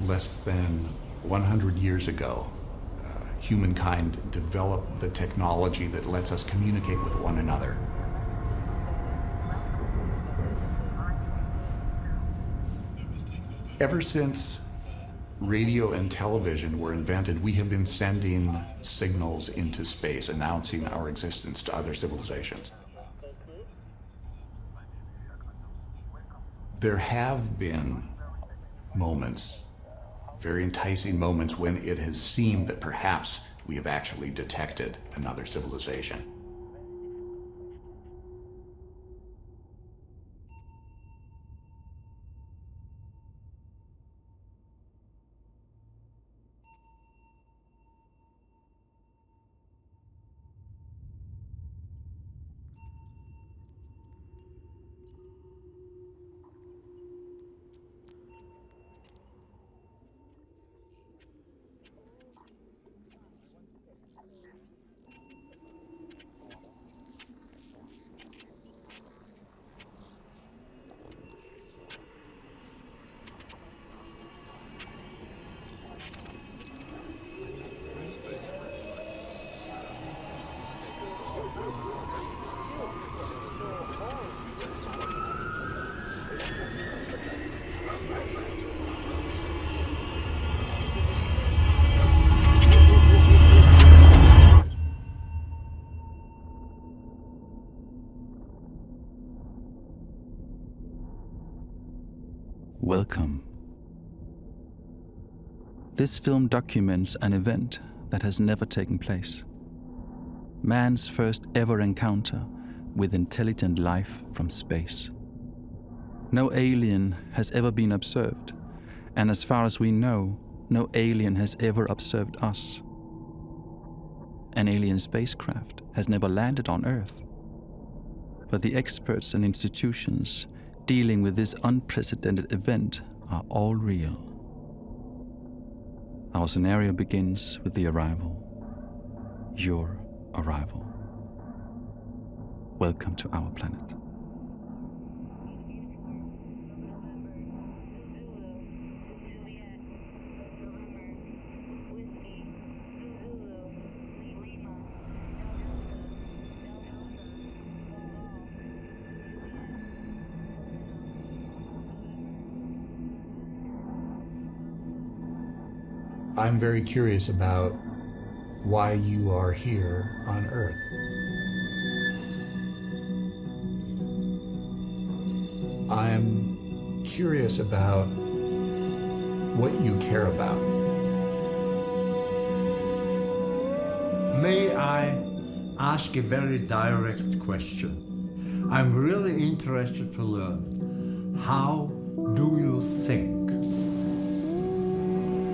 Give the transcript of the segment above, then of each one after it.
less than 100 years ago, humankind developed the technology that lets us communicate with one another. Ever since radio and television were invented, we have been sending signals into space, announcing our existence to other civilizations. There have been moments, very enticing moments, when it has seemed that perhaps we have actually detected another civilization. Welcome. This film documents an event that has never taken place. Man's first ever encounter with intelligent life from space. No alien has ever been observed, and as far as we know, no alien has ever observed us. An alien spacecraft has never landed on Earth, but the experts and institutions dealing with this unprecedented event are all real. Our scenario begins with the arrival. Your arrival. Welcome to our planet. I'm very curious about why you are here on Earth. I'm curious about what you care about. May I ask a very direct question? I'm really interested to learn. How do you think?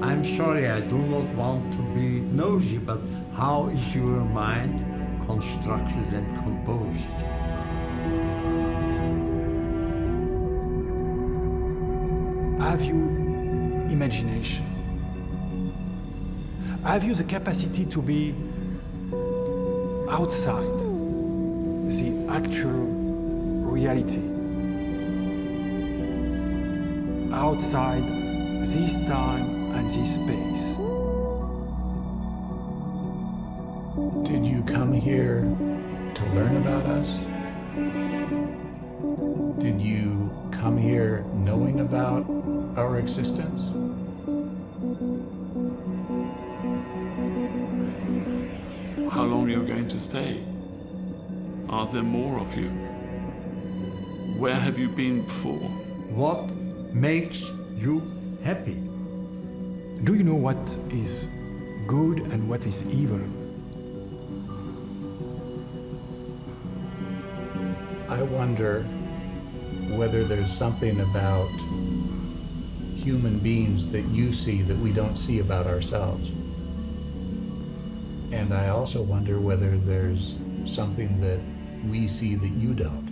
I'm sorry, I do not want to be nosy, but how is your mind constructed and composed? Have you imagination? Have you the capacity to be outside the actual reality? Outside this time and this space. Did you come here to learn about us? Did you come here knowing about our existence? How long are you going to stay? Are there more of you? Where have you been before? What makes you happy? Do you know what is good and what is evil? I wonder whether there's something about human beings that you see that we don't see about ourselves. And I also wonder whether there's something that we see that you don't.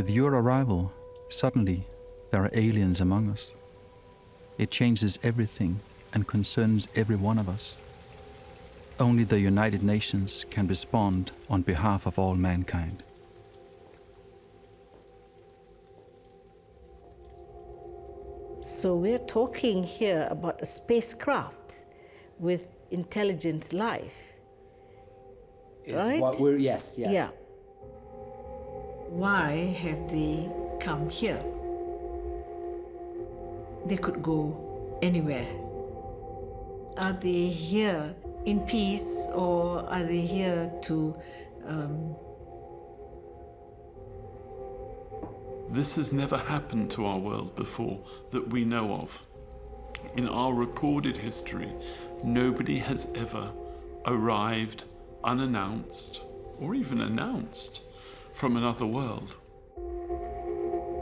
With your arrival, suddenly there are aliens among us. It changes everything and concerns every one of us. Only the United Nations can respond on behalf of all mankind. So we're talking here about a spacecraft with intelligent life. Is right? what we're, yes. Yeah. Why have they come here? They could go anywhere. Are they here in peace, or are they here to This has never happened to our world before that we know of. In our recorded history, nobody has ever arrived unannounced or even announced from another world.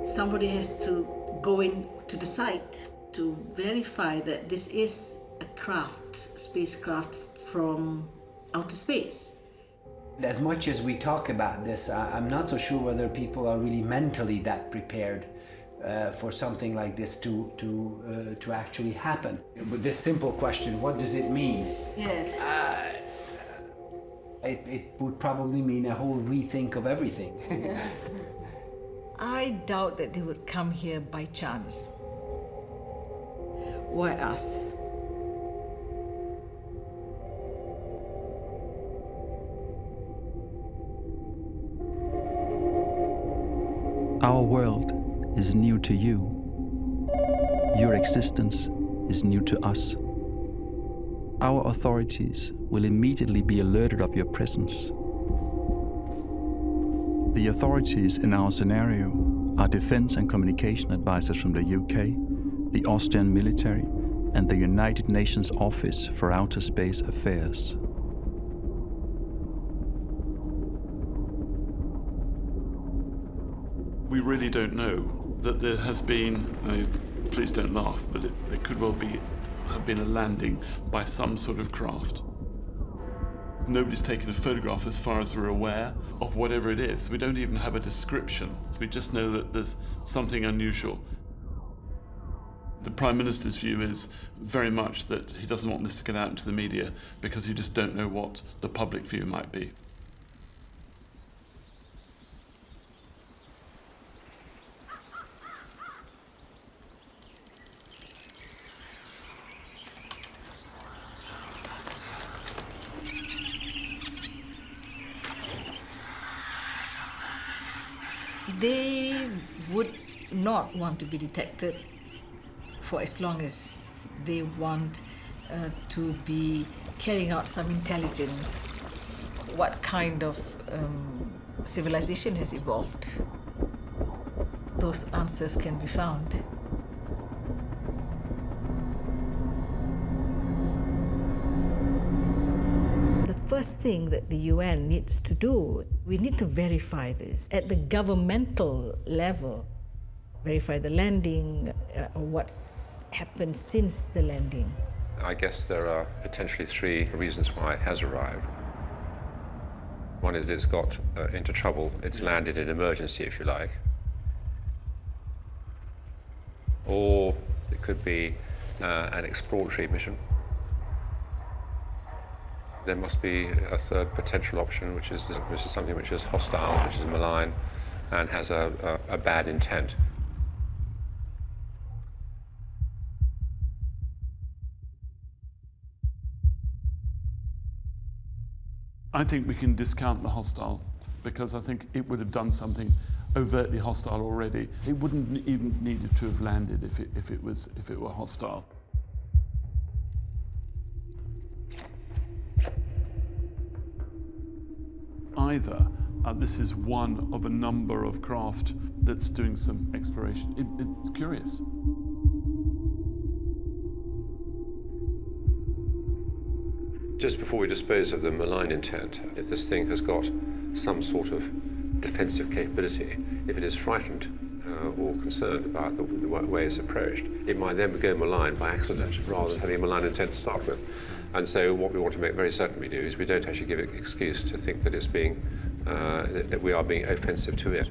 somebody has to go into the site to verify that this is a spacecraft from outer space? As much as we talk about this, I'm not so sure whether people are really mentally that prepared for something like this to actually happen. With this simple question, what does it mean? Yes. It would probably mean a whole rethink of everything. I doubt that they would come here by chance. Why us? Our world is new to you. Your existence is new to us. Our authorities will immediately be alerted of your presence. The authorities in our scenario are defense and communication advisors from the UK, the Austrian military, and the United Nations Office for Outer Space Affairs. We really don't know that there has been, please don't laugh, but it could well have been a landing by some sort of craft. Nobody's taken a photograph as far as we're aware of whatever it is. We don't even have a description. We just know that there's something unusual. The Prime Minister's view is very much that he doesn't want this to get out into the media because you just don't know what the public view might be. They would not want to be detected for as long as they want to be carrying out some intelligence. What kind of civilization has evolved? Those answers can be found. The first thing that the UN needs to do, we need to verify this at the governmental level. Verify the landing, what's happened since the landing. I guess there are potentially three reasons why it has arrived. One is it's got into trouble, it's landed in emergency, if you like. Or it could be an exploratory mission. There must be a third potential option, which is something which is hostile, which is malign, and has a bad intent. I think we can discount the hostile because I think it would have done something overtly hostile already. It wouldn't even needed to have landed if it were hostile. Either this is one of a number of craft that's doing some exploration. It's curious. Just before we dispose of the malign intent, if this thing has got some sort of defensive capability, if it is frightened or concerned about the way it's approached, it might then go malign by accident rather than having a malign intent to start with. And so what we want to make very certain we do is we don't actually give it an excuse to think that it's being, that we are being offensive to it.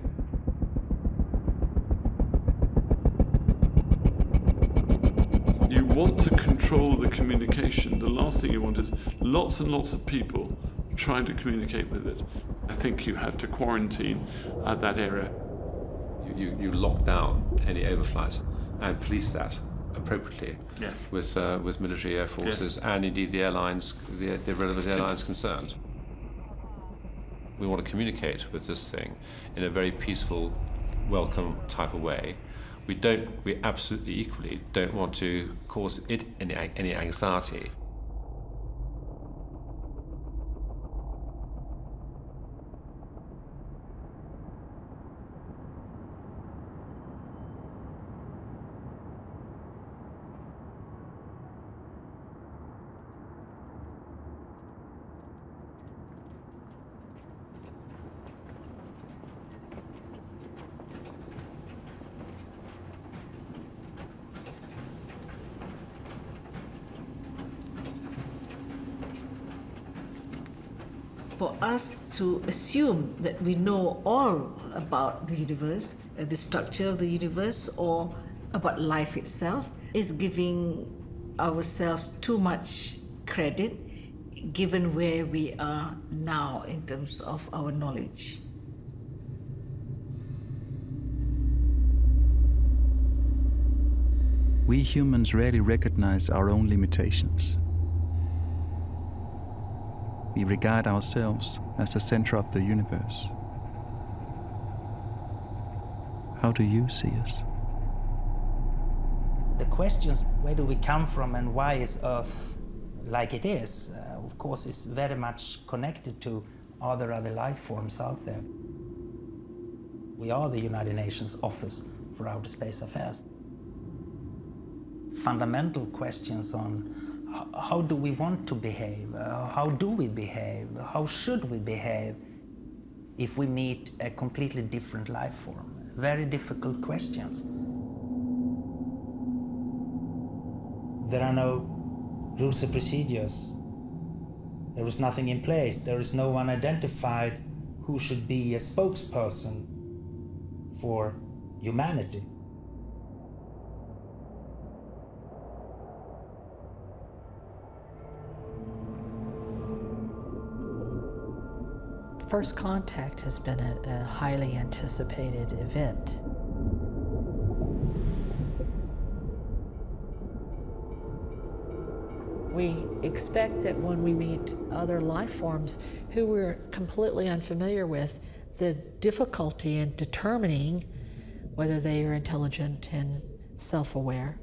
want to control the communication, the last thing you want is lots and lots of people trying to communicate with it. I think you have to quarantine that area. You lock down any overflights and police that appropriately. Yes. With military air forces, yes, and indeed the airlines, the relevant airlines concerned. We want to communicate with this thing in a very peaceful, welcome type of way. We absolutely equally don't want to cause it any anxiety. For us to assume that we know all about the universe, the structure of the universe, or about life itself, is giving ourselves too much credit given where we are now in terms of our knowledge. We humans rarely recognize our own limitations. We regard ourselves as the center of the universe. How do you see us? The questions, where do we come from and why is Earth like it is, of course, is very much connected to, are there other life forms out there? We are the United Nations Office for Outer Space Affairs. Fundamental questions on how do we want to behave? How do we behave? How should we behave if we meet a completely different life form? Very difficult questions. There are no rules and procedures. There is nothing in place. There is no one identified who should be a spokesperson for humanity. First contact has been a highly anticipated event. We expect that when we meet other life forms who we're completely unfamiliar with, the difficulty in determining whether they are intelligent and self-aware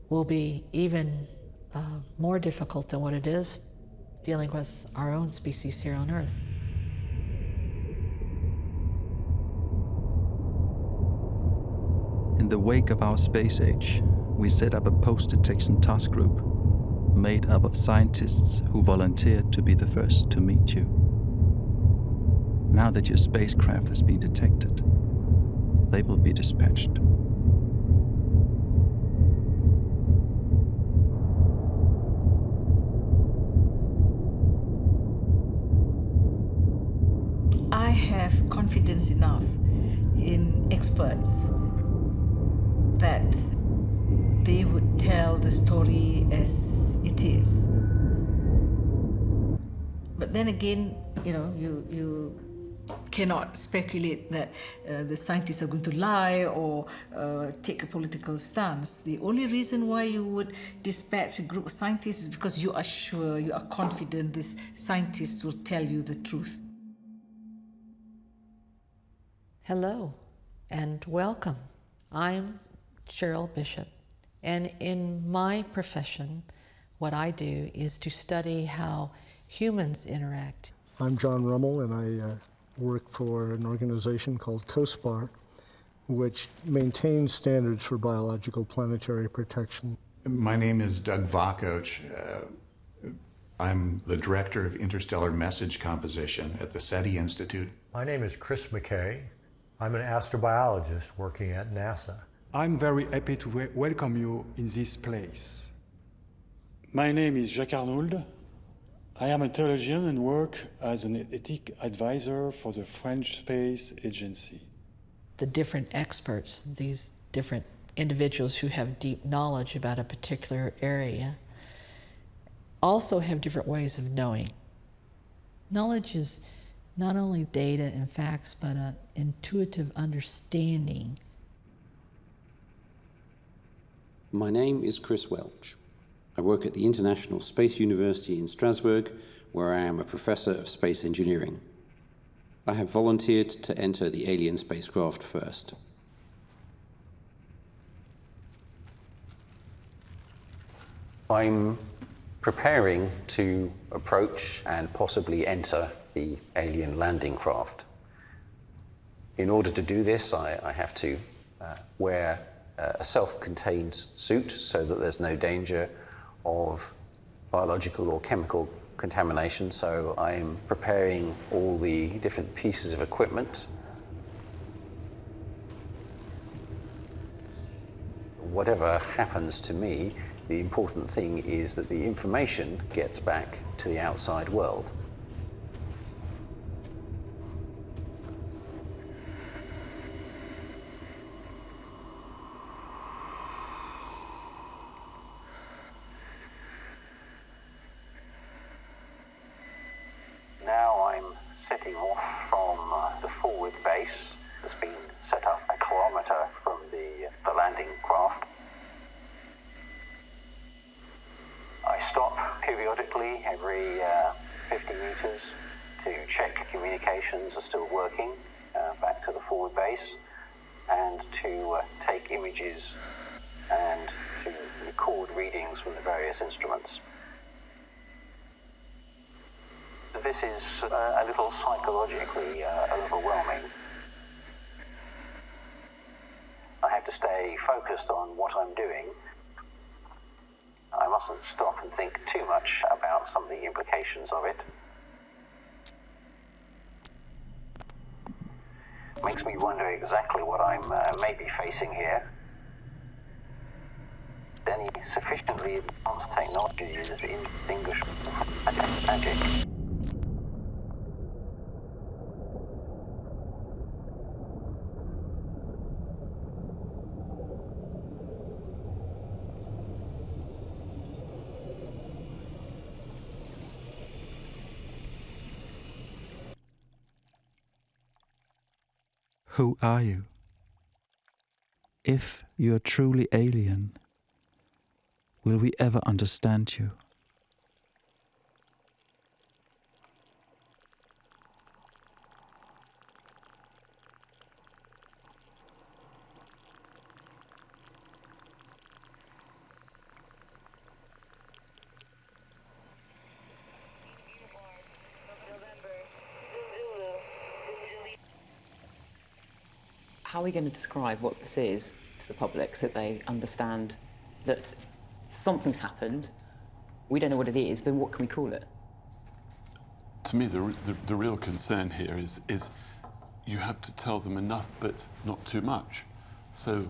will be even more difficult than what it is dealing with our own species here on Earth. In the wake of our space age, we set up a post-detection task group made up of scientists who volunteered to be the first to meet you. Now that your spacecraft has been detected, they will be dispatched. I have confidence enough in experts that they would tell the story as it is. But then again, you cannot speculate that the scientists are going to lie or take a political stance. The only reason why you would dispatch a group of scientists is because you are sure, you are confident these scientists will tell you the truth. Hello and welcome. I'm Cheryl Bishop, and in my profession, what I do is to study how humans interact. I'm John Rummel, and I work for an organization called COSPAR, which maintains standards for biological planetary protection. My name is Doug Vakoch. I'm the Director of Interstellar Message Composition at the SETI Institute. My name is Chris McKay. I'm an astrobiologist working at NASA. I'm very happy to welcome you in this place. My name is Jacques Arnould. I am a theologian and work as an ethic advisor for the French Space Agency. The different experts, these different individuals who have deep knowledge about a particular area also have different ways of knowing. Knowledge is not only data and facts, but an intuitive understanding. My name is Chris Welch. I work at the International Space University in Strasbourg, where I am a professor of space engineering. I have volunteered to enter the alien spacecraft first. I'm preparing to approach and possibly enter the alien landing craft. In order to do this, I have to wear a self-contained suit so that there's no danger of biological or chemical contamination. So I'm preparing all the different pieces of equipment. Whatever happens to me, the important thing is that the information gets back to the outside world. Now I'm setting off from the forward base that's been set up a kilometre from the landing craft. I stop periodically every 50 meters to check communications are still working back to the forward base, and to take images and to record readings from the various instruments. This is a little psychologically overwhelming. I have to stay focused on what I'm doing. I mustn't stop and think too much about some of the implications of it. Makes me wonder exactly what I'm maybe facing here. Any sufficiently advanced technology is indistinguishable from magic. Who are you? If you're truly alien, will we ever understand you? How are we going to describe what this is to the public so that they understand that something's happened, we don't know what it is, but what can we call it? To me, the real concern here is you have to tell them enough, but not too much. So,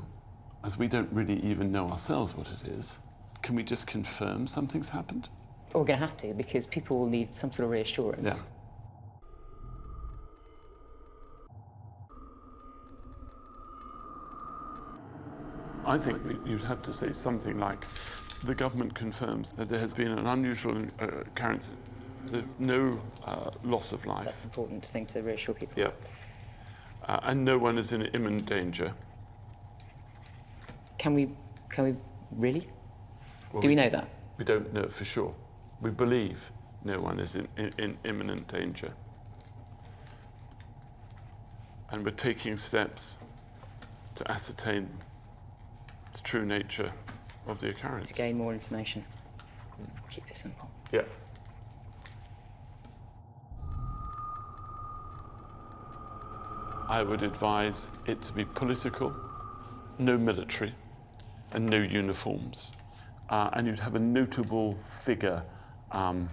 as we don't really even know ourselves what it is, can we just confirm something's happened? Well, we're going to have to, because people will need some sort of reassurance. Yeah. I think that you'd have to say something like, the government confirms that there has been an unusual occurrence. There's no loss of life. That's an important thing to reassure people. Yeah. And no one is in imminent danger. Can we really? Well, do we know that? We don't know for sure. We believe no one is in imminent danger. And we're taking steps to ascertain the true nature of the occurrence. To gain more information. Keep it simple. Yeah. I would advise it to be political, no military, and no uniforms. And you'd have a notable figure, a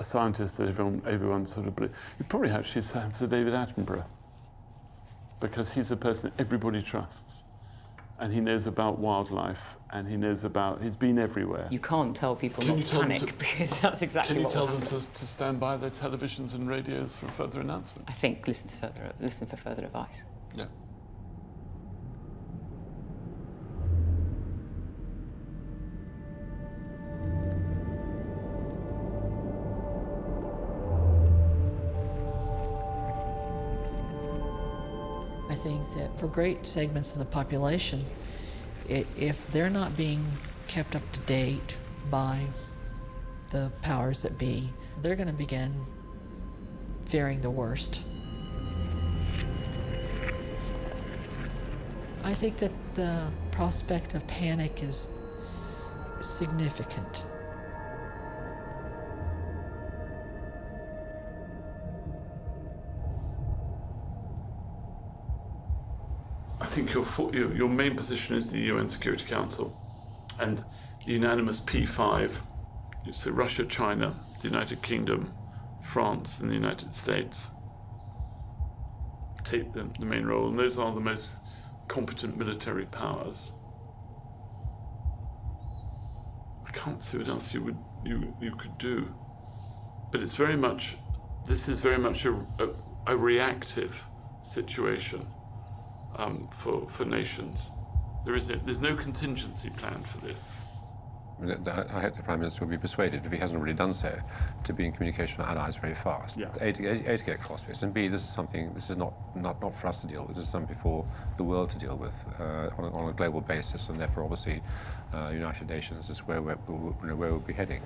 scientist that everyone sort of believes. You'd probably actually have Sir David Attenborough, because he's a person that everybody trusts. And he knows about wildlife, and he's been everywhere. You can't tell people not to panic, because that's exactly what will happen. Can you tell them to stand by their televisions and radios for further announcement? I think listen for further advice. Yeah. think that for great segments of the population, if they're not being kept up to date by the powers that be, they're going to begin fearing the worst. I think that the prospect of panic is significant. I think your main position is the UN Security Council, and the unanimous P5, so Russia, China, the United Kingdom, France, and the United States take the main role, and those are the most competent military powers. I can't see what else you could do, but it's very much, this is very much a reactive situation for nations. There's no contingency plan for this. I hope the Prime Minister will be persuaded, if he hasn't already done so, to be in communication with allies very fast. Yeah. A, to get across this, and B, this is not for us to deal with, this is something for the world to deal with on a global basis, and therefore obviously United Nations is where we'll be heading.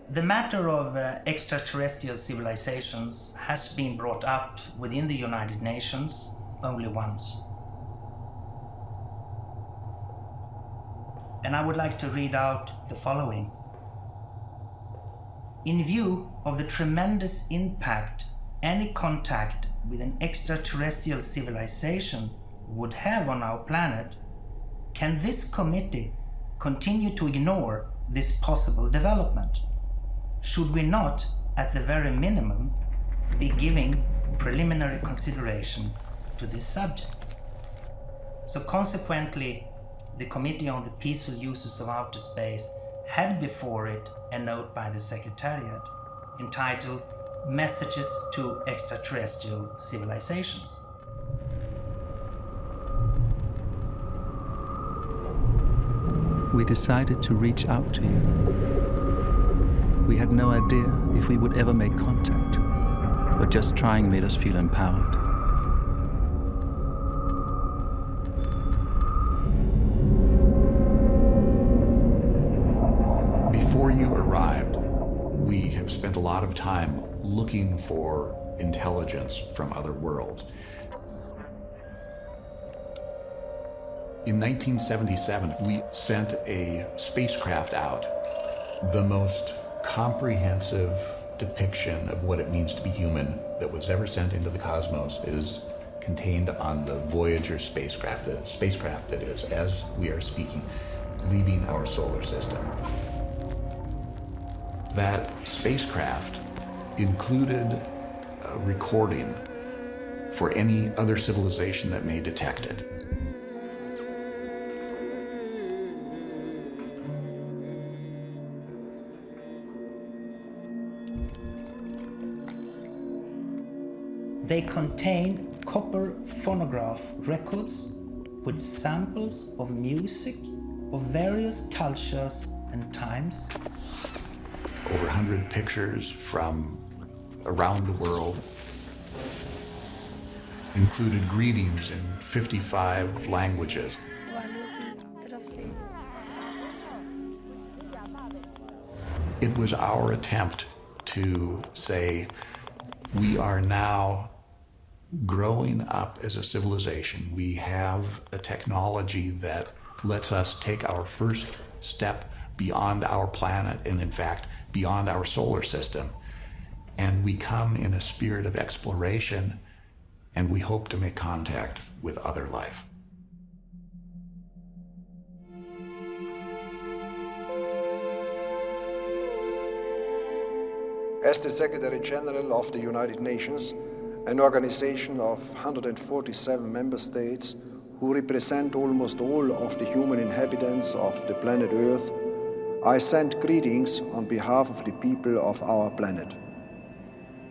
The matter of extraterrestrial civilizations has been brought up within the United Nations only once. And I would like to read out the following. In view of the tremendous impact any contact with an extraterrestrial civilization would have on our planet, can this committee continue to ignore this possible development? Should we not, at the very minimum, be giving preliminary consideration to this subject? So consequently, the Committee on the Peaceful Uses of Outer Space had before it a note by the Secretariat entitled Messages to Extraterrestrial Civilizations. We decided to reach out to you. We had no idea if we would ever make contact, but just trying made us feel empowered. Before you arrived, we have spent a lot of time looking for intelligence from other worlds. In 1977, we sent a spacecraft out, the most comprehensive depiction of what it means to be human that was ever sent into the cosmos is contained on the Voyager spacecraft, the spacecraft that is, as we are speaking, leaving our solar system. That spacecraft included a recording for any other civilization that may detect it. They contain copper phonograph records with samples of music of various cultures and times. Over 100 pictures from around the world, included greetings in 55 languages. It was our attempt to say, we are now growing up as a civilization. We have a technology that lets us take our first step beyond our planet and, in fact, beyond our solar system. And we come in a spirit of exploration, and we hope to make contact with other life. As the Secretary General of the United Nations, an organization of 147 member states who represent almost all of the human inhabitants of the planet Earth, I send greetings on behalf of the people of our planet.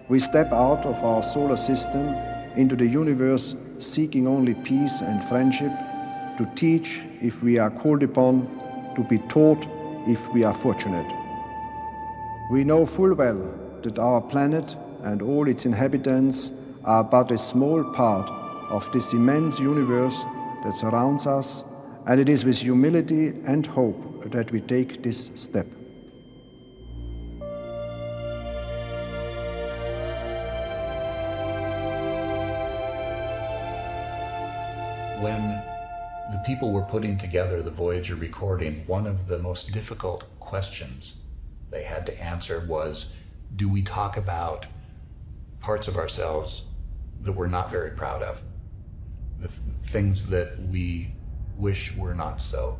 We step out of our solar system into the universe seeking only peace and friendship, to teach if we are called upon, to be taught if we are fortunate. We know full well that our planet and all its inhabitants are but a small part of this immense universe that surrounds us, and it is with humility and hope that we take this step. When the people were putting together the Voyager recording, one of the most difficult questions they had to answer was, do we talk about parts of ourselves that we're not very proud of? The things that we wish were not so?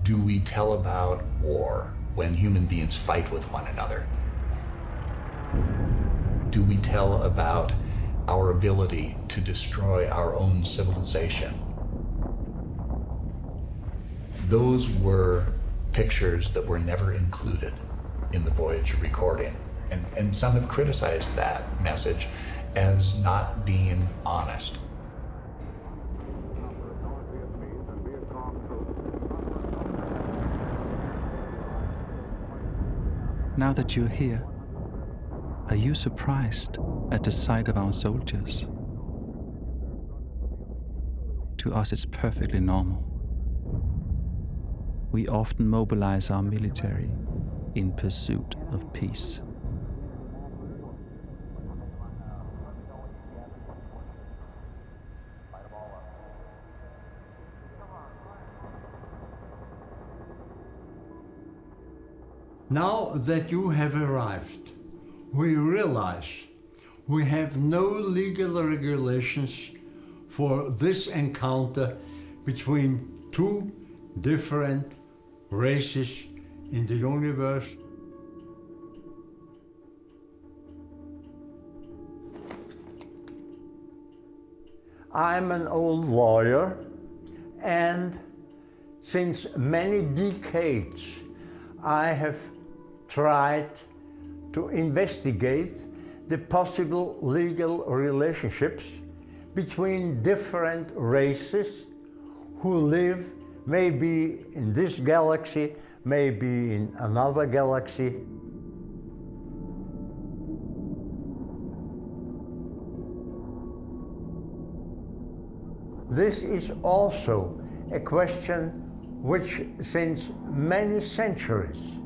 Do we tell about war when human beings fight with one another? Do we tell about our ability to destroy our own civilization? Those were pictures that were never included in the Voyager recording. And some have criticized that message as not being honest. Now that you're here, are you surprised at the sight of our soldiers? To us, it's perfectly normal. We often mobilize our military in pursuit of peace. Now that you have arrived, we realize we have no legal regulations for this encounter between two different races in the universe. I'm an old lawyer, and since many decades I have tried to investigate the possible legal relationships between different races who live maybe in this galaxy, maybe in another galaxy. This is also a question which, since many centuries,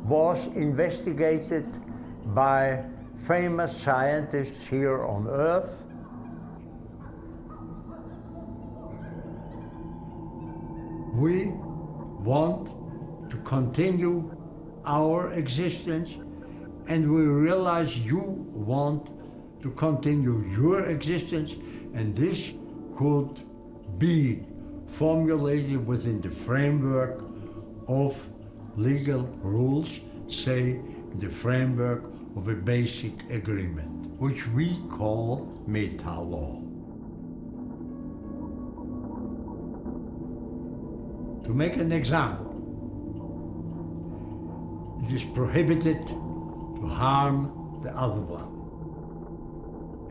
was investigated by famous scientists here on Earth. We want to continue our existence, and we realize you want to continue your existence, and this could be formulated within the framework of legal rules, say the framework of a basic agreement, which we call meta-law. To make an example, it is prohibited to harm the other one.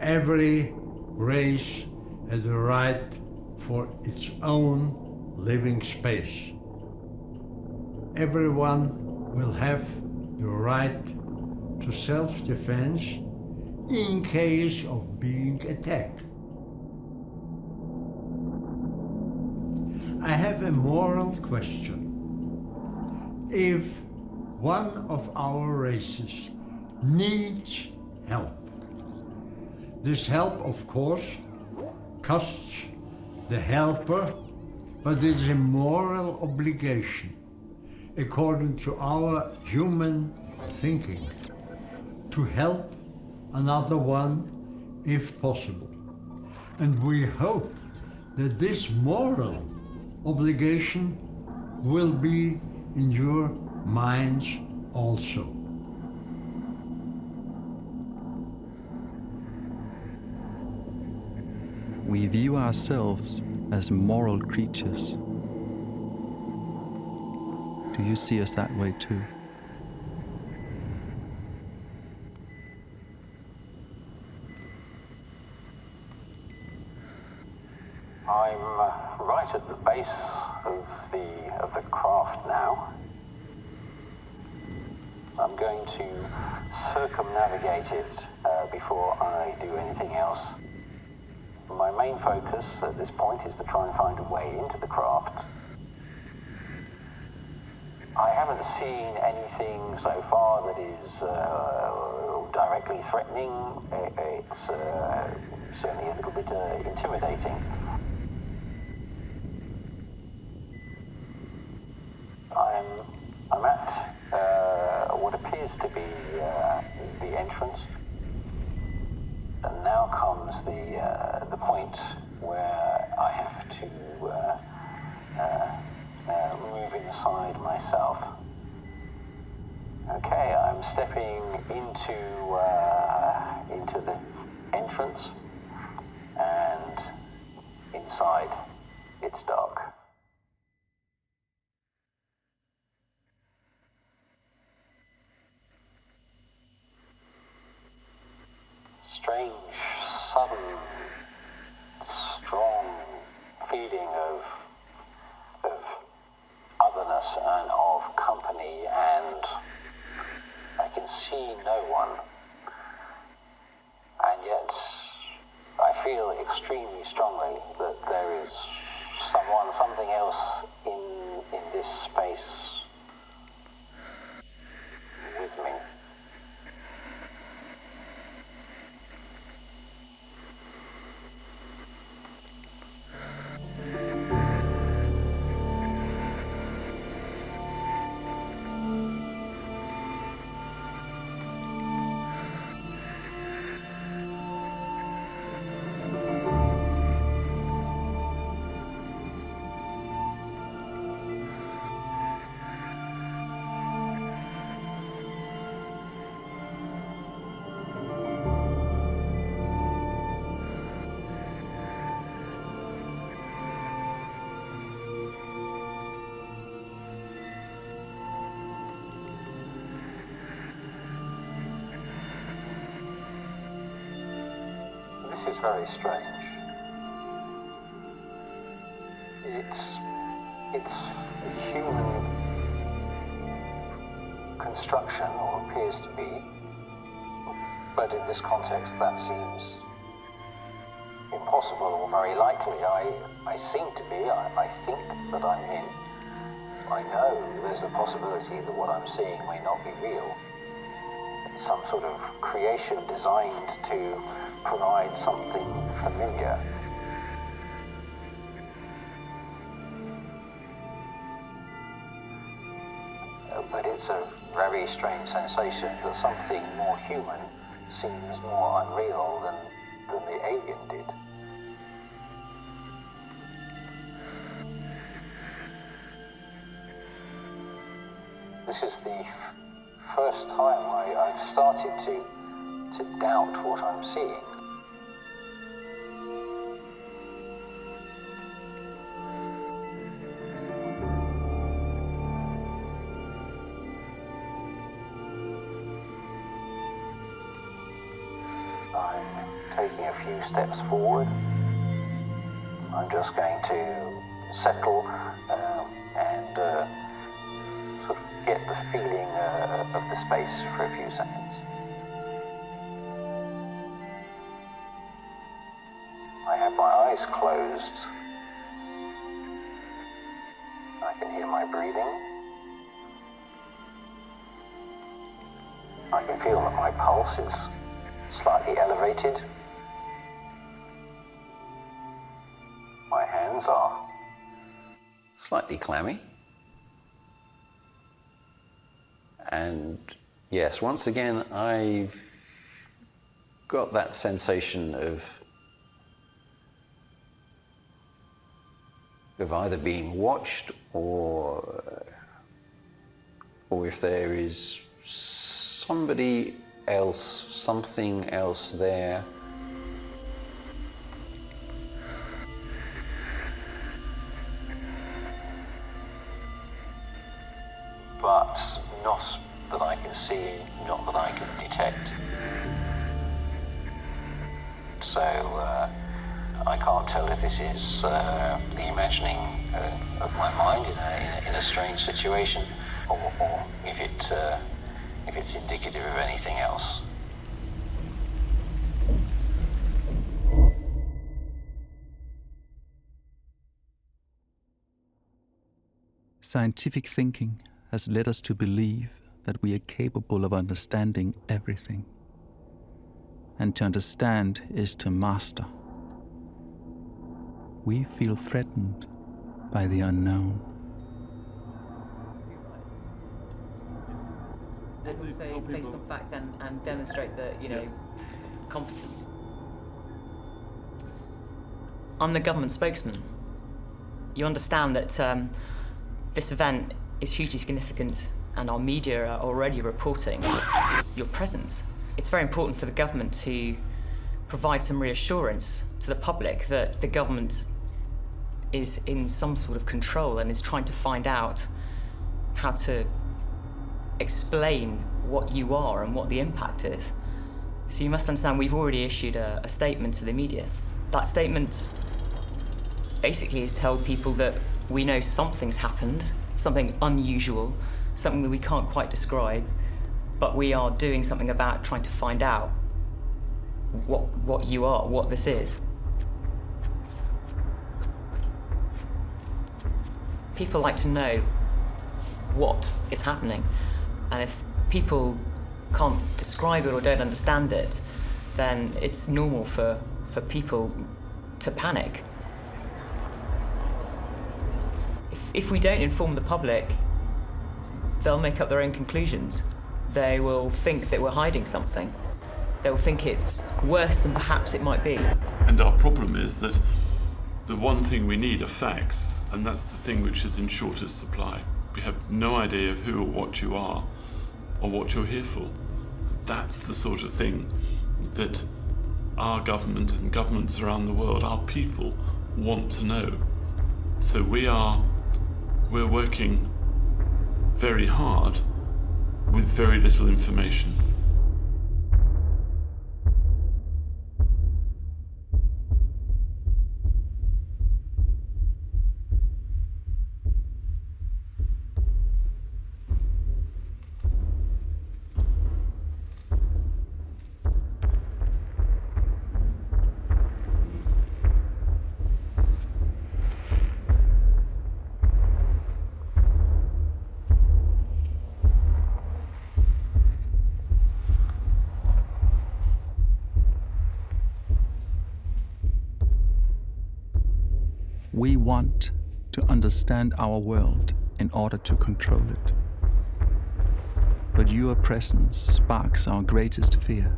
Every race has the right for its own living space. Everyone will have the right to self-defense in case of being attacked. I have a moral question. If one of our races needs help, this help, of course, costs the helper, but it is a moral obligation, according to our human thinking, to help another one if possible. And we hope that this moral obligation will be in your minds also. We view ourselves as moral creatures. Do you see us that way too? I'm right at the base of the craft now. I'm going to circumnavigate it before I do anything else. My main focus at this point is to try and find a way into the craft. I haven't seen anything so far that is directly threatening. It's certainly a little bit intimidating. I'm at what appears to be the entrance, and now comes the point where I have to move inside myself. Okay, I'm stepping into the entrance, and inside it's dark. Strange, sudden, strong feeling of otherness and of company, and I can see no one, and yet I feel extremely strongly that there is something else in this space with me. This is very strange. It's human construction, or appears to be, but in this context that seems impossible or very likely. I seem to be, I think that I'm in. I know there's a possibility that what I'm seeing may not be real. It's some sort of creation designed to provide something familiar. But it's a very strange sensation that something more human seems more unreal than the alien did. This is the first time I've started to doubt what I'm seeing. Taking a few steps forward. I'm just going to settle and sort of get the feeling of the space for a few seconds. I have my eyes closed. I can hear my breathing. I can feel that my pulse is slightly elevated. My hands are slightly clammy. And yes, once again, I've got that sensation of either being watched or if there is somebody else, something else there. So I can't tell if this is the imagining of my mind in a strange situation, or if it's indicative of anything else. Scientific thinking has led us to believe that we are capable of understanding everything. And to understand is to master. We feel threatened by the unknown. And also based on fact and demonstrate that, competence. I'm the government spokesman. You understand that this event is hugely significant, and our media are already reporting your presence. It's very important for the government to provide some reassurance to the public that the government is in some sort of control and is trying to find out how to explain what you are and what the impact is. So you must understand we've already issued a statement to the media. That statement basically is to tell people that we know something's happened, something unusual, something that we can't quite describe, but we are doing something about trying to find out what you are, what this is. People like to know what is happening, and if people can't describe it or don't understand it, then it's normal for people to panic. If we don't inform the public, they'll make up their own conclusions. They will think that we're hiding something. They'll think it's worse than perhaps it might be. And our problem is that the one thing we need are facts, and that's the thing which is in shortest supply. We have no idea of who or what you are, or what you're here for. That's the sort of thing that our government and governments around the world, our people, want to know. So we're working very hard with very little information. We want to understand our world in order to control it. But your presence sparks our greatest fear,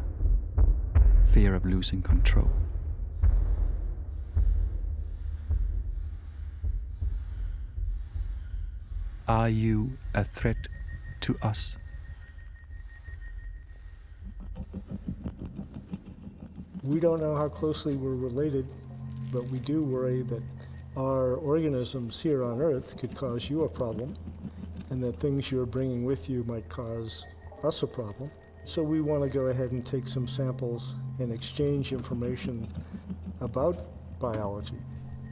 fear of losing control. Are you a threat to us? We don't know how closely we're related, but we do worry that our organisms here on Earth could cause you a problem, and that things you're bringing with you might cause us a problem. So we want to go ahead and take some samples and exchange information about biology.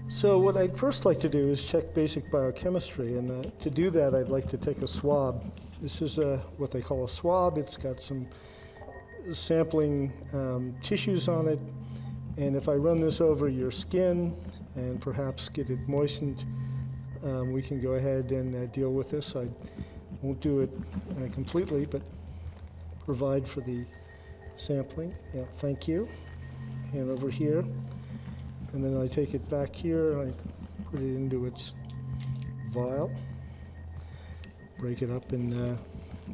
So what I'd first like to do is check basic biochemistry, and to do that I'd like to take a swab. This is what they call a swab. It's got some sampling tissues on it, and if I run this over your skin and perhaps get it moistened, we can go ahead and deal with this. I won't do it completely, but provide for the sampling. Yeah, thank you. And over here. And then I take it back here, I put it into its vial, break it up and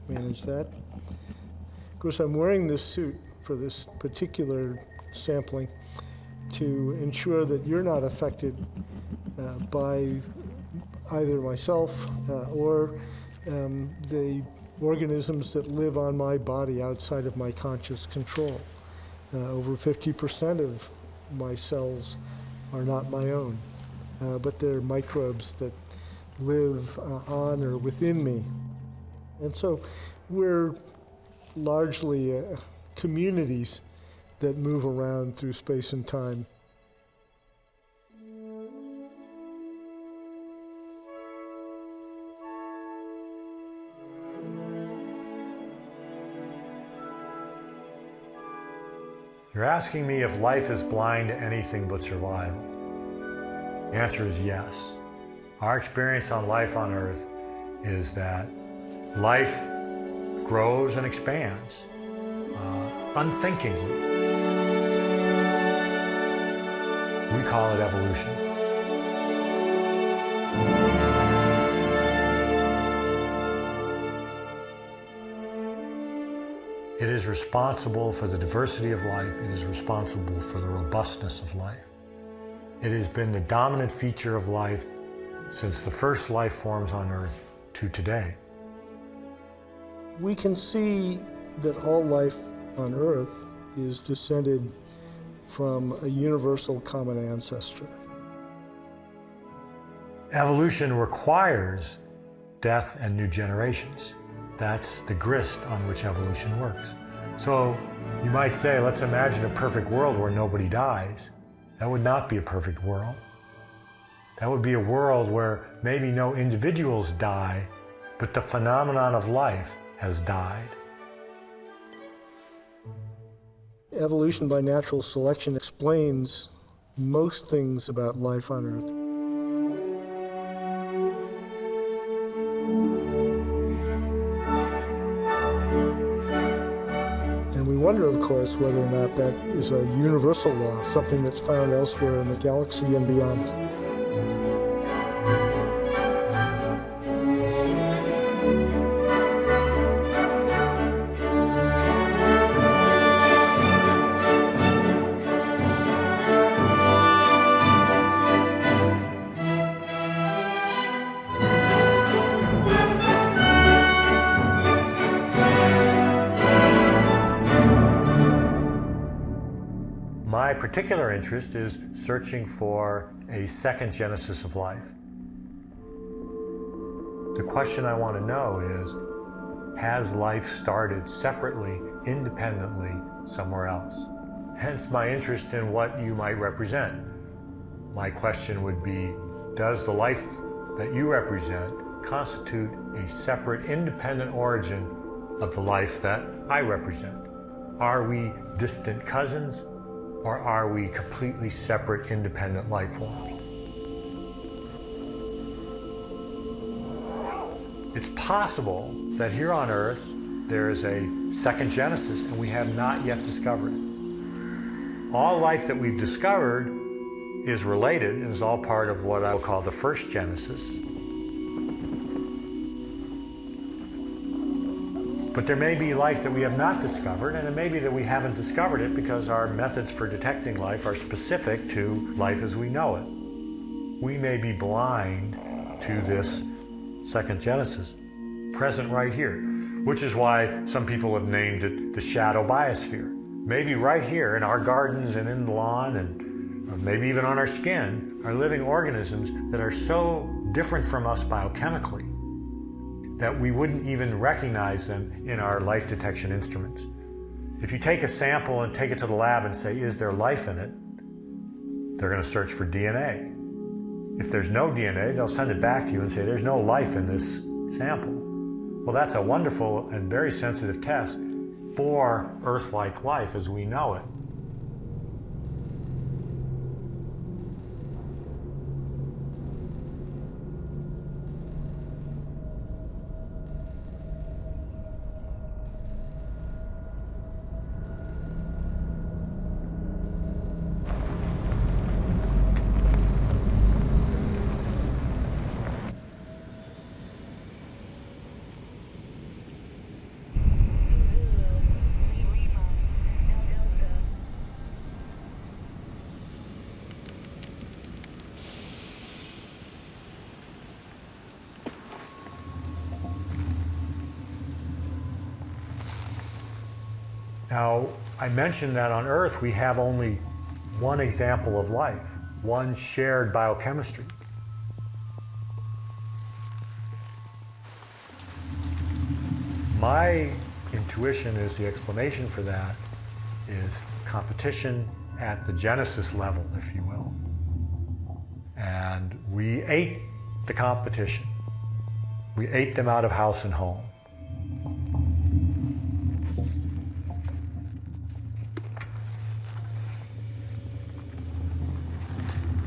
manage that. Of course, I'm wearing this suit for this particular sampling to ensure that you're not affected by either myself or the organisms that live on my body outside of my conscious control. Over 50% of my cells are not my own, but they're microbes that live on or within me. And so we're largely communities that move around through space and time. You're asking me if life is blind to anything but survival. The answer is yes. Our experience on life on Earth is that life grows and expands unthinkingly. We call it evolution. It is responsible for the diversity of life. It is responsible for the robustness of life. It has been the dominant feature of life since the first life forms on Earth to today. We can see that all life on Earth is descended from a universal common ancestor. Evolution requires death and new generations. That's the grist on which evolution works. So you might say, let's imagine a perfect world where nobody dies. That would not be a perfect world. That would be a world where maybe no individuals die, but the phenomenon of life has died. Evolution by natural selection explains most things about life on Earth. And we wonder, of course, whether or not that is a universal law, something that's found elsewhere in the galaxy and beyond. My particular interest is searching for a second genesis of life. The question I want to know is, has life started separately, independently, somewhere else? Hence my interest in what you might represent. My question would be, does the life that you represent constitute a separate, independent origin of the life that I represent? Are we distant cousins? Or are we completely separate, independent life forms? It's possible that here on Earth there is a second genesis and we have not yet discovered it. All life that we've discovered is related and is all part of what I will call the first genesis. But there may be life that we have not discovered, and it may be that we haven't discovered it because our methods for detecting life are specific to life as we know it. We may be blind to this second genesis, present right here, which is why some people have named it the shadow biosphere. Maybe right here in our gardens and in the lawn and maybe even on our skin are living organisms that are so different from us biochemically that we wouldn't even recognize them in our life detection instruments. If you take a sample and take it to the lab and say, is there life in it? They're going to search for DNA. If there's no DNA, they'll send it back to you and say, there's no life in this sample. Well, that's a wonderful and very sensitive test for Earth-like life as we know it. Now, I mentioned that on Earth we have only one example of life, one shared biochemistry. My intuition is the explanation for that is competition at the genesis level, if you will. And we ate the competition. We ate them out of house and home.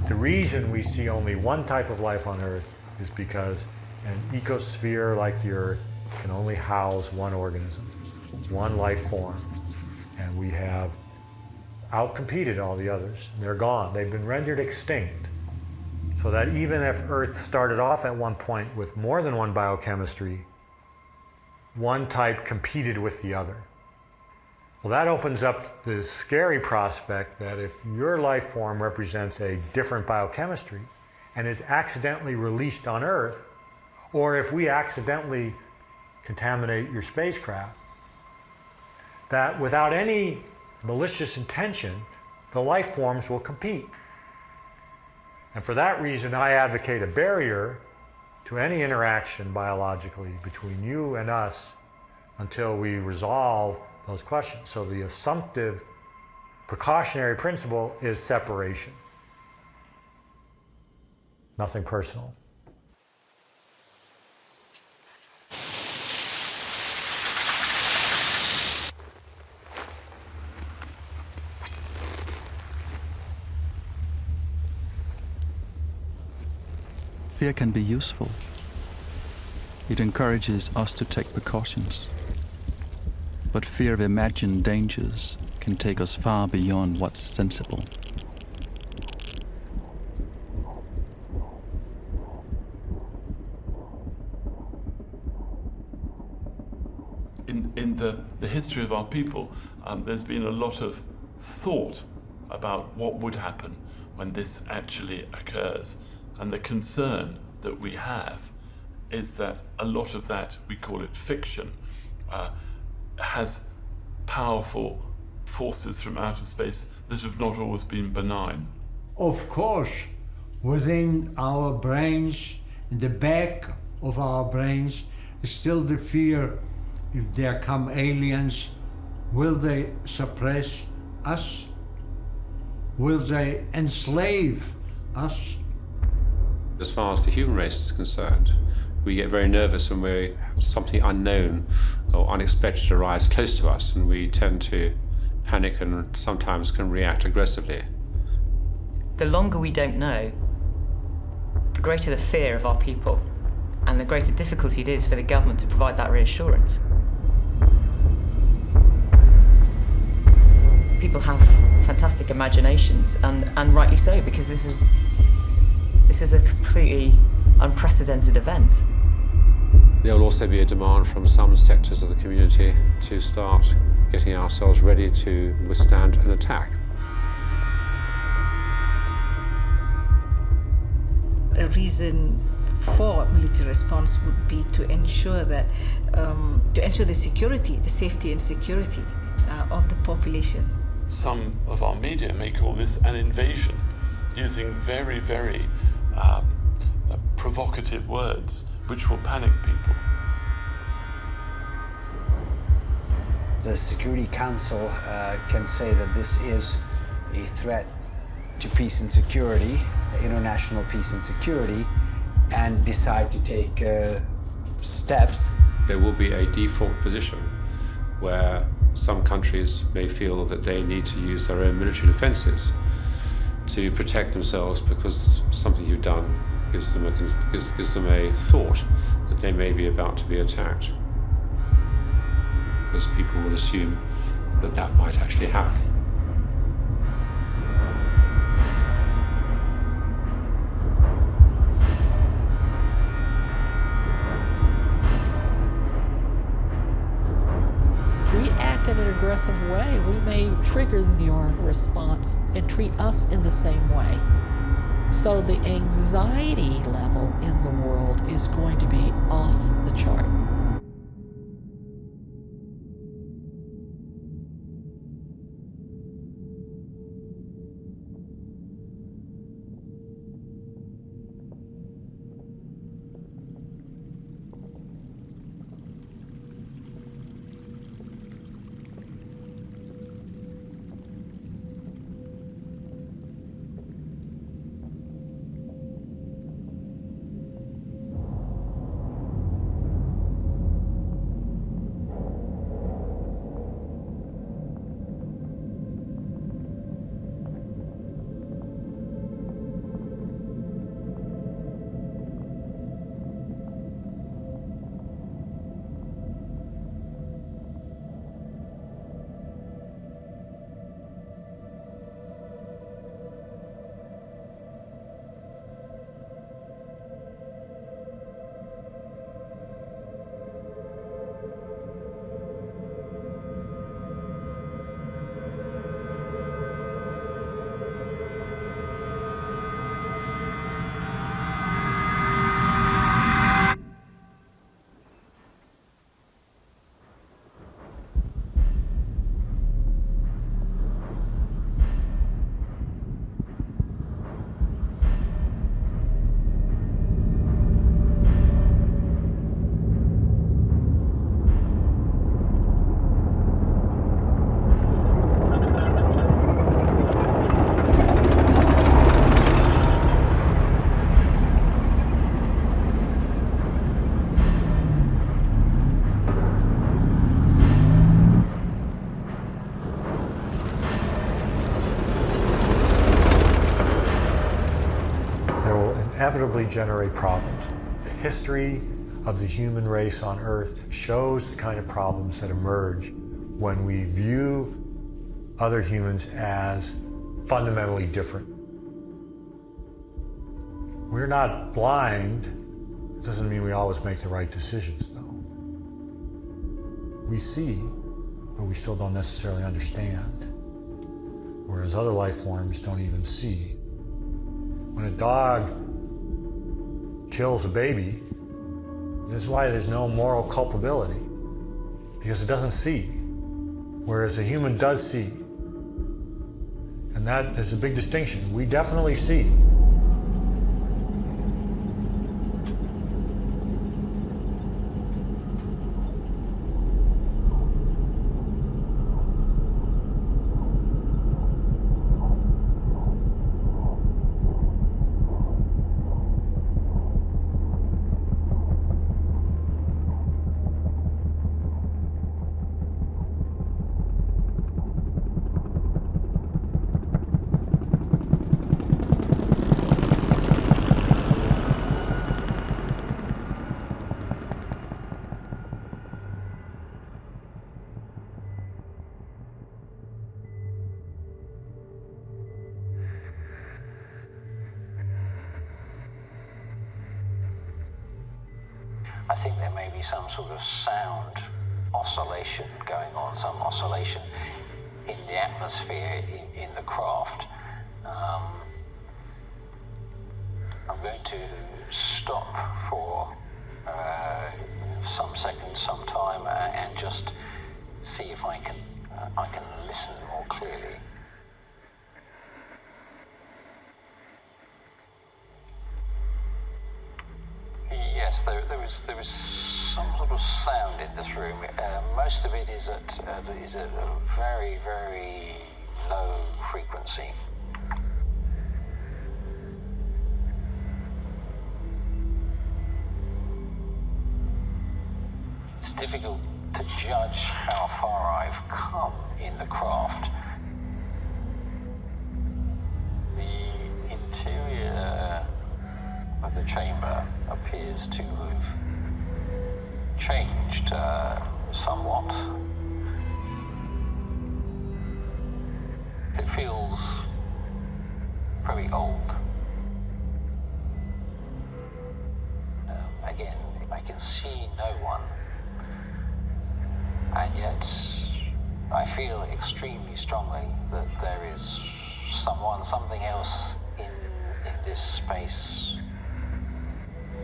The reason we see only one type of life on Earth is because an ecosphere like the Earth can only house one organism, one life form, and we have outcompeted all the others. They're gone. They've been rendered extinct. So that even if Earth started off at one point with more than one biochemistry, one type competed with the other. Well, that opens up the scary prospect that if your life form represents a different biochemistry and is accidentally released on Earth, or if we accidentally contaminate your spacecraft, that without any malicious intention, the life forms will compete. And for that reason, I advocate a barrier to any interaction biologically between you and us until we resolve those questions. So the assumptive precautionary principle is separation. Nothing personal. Fear can be useful. It encourages us to take precautions. But fear of imagined dangers can take us far beyond what's sensible. In the history of our people, there's been a lot of thought about what would happen when this actually occurs. And the concern that we have is that a lot of that, we call it fiction, has powerful forces from outer space that have not always been benign. Of course, within our brains, in the back of our brains, is still the fear, if there come aliens, will they suppress us? Will they enslave us? As far as the human race is concerned, we get very nervous when we have something unknown or unexpected arise close to us, and we tend to panic and sometimes can react aggressively. The longer we don't know, the greater the fear of our people, and the greater difficulty it is for the government to provide that reassurance. People have fantastic imaginations, and rightly so, because this is a completely unprecedented event. There will also be a demand from some sectors of the community to start getting ourselves ready to withstand an attack. A reason for military response would be to ensure that, the security, the safety and security of the population. Some of our media may call this an invasion, using very, very provocative words which will panic people. The Security Council can say that this is a threat to peace and security, international peace and security, and decide to take steps. There will be a default position where some countries may feel that they need to use their own military defenses to protect themselves because something you've done gives them a thought that they may be about to be attacked. Because people will assume that that might actually happen. If we act in an aggressive way, we may trigger your response and treat us in the same way. So the anxiety level in the world is going to be off the chart. inevitably generate problems. The history of the human race on Earth shows the kind of problems that emerge when we view other humans as fundamentally different. We're not blind. It doesn't mean we always make the right decisions, though. We see, but we still don't necessarily understand, whereas other life forms don't even see. When a dog kills a baby, this is why there's no moral culpability, because it doesn't see, whereas a human does see. And that is a big distinction. We definitely see. I think there may be some sort of sound oscillation going on, some oscillation in the atmosphere, in the craft. I'm going to stop for some seconds, some time, and just see if I can listen more clearly. Yes, there is some sort of sound in this room. Most of it is at a very, very low frequency. It's difficult to judge how far I've come in the craft. The interior of the chamber appears to have changed somewhat. It feels very old. Again, I can see no one, and yet I feel extremely strongly that there is someone, something else in this space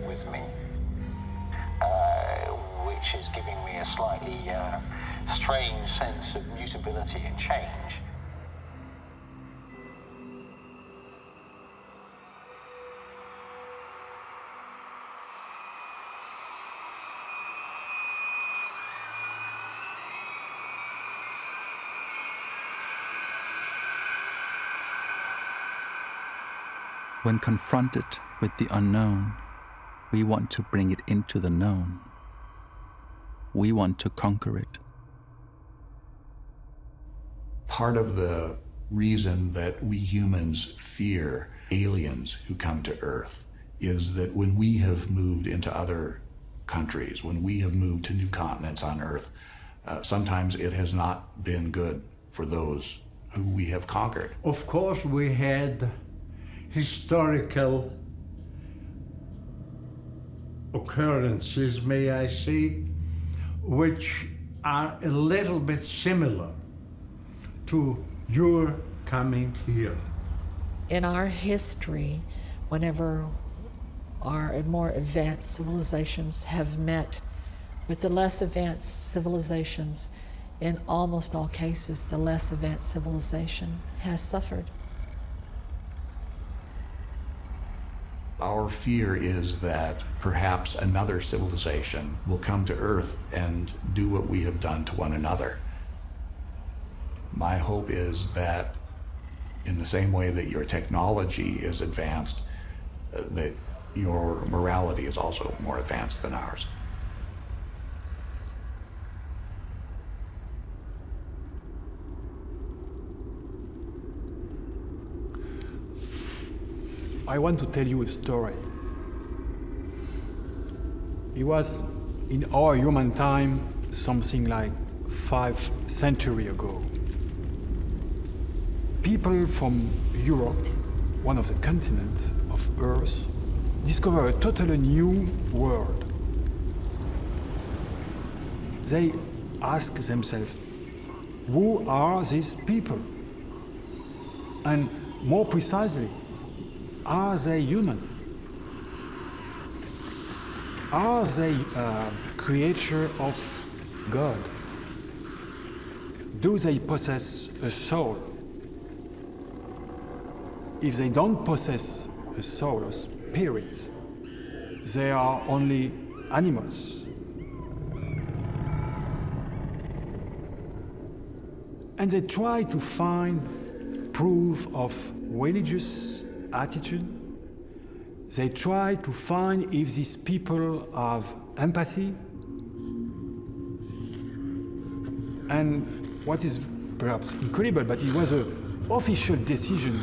with me, which is giving me a slightly strange sense of mutability and change. When confronted with the unknown, we want to bring it into the known. We want to conquer it. Part of the reason that we humans fear aliens who come to Earth is that when we have moved into other countries, when we have moved to new continents on Earth, sometimes it has not been good for those who we have conquered. Of course, we had historical occurrences, may I say, which are a little bit similar to your coming here. In our history, whenever our more advanced civilizations have met with the less advanced civilizations, in almost all cases, the less advanced civilization has suffered. Our fear is that perhaps another civilization will come to Earth and do what we have done to one another. My hope is that in the same way that your technology is advanced, that your morality is also more advanced than ours. I want to tell you a story. It was in our human time something like 5 centuries ago. People from Europe, one of the continents of Earth, discover a totally new world. They ask themselves, who are these people? And more precisely, are they human? Are they a creature of God? Do they possess a soul? If they don't possess a soul, a spirit, they are only animals. And they try to find proof of religious attitude. They try to find if these people have empathy. And what is perhaps incredible, but it was an official decision.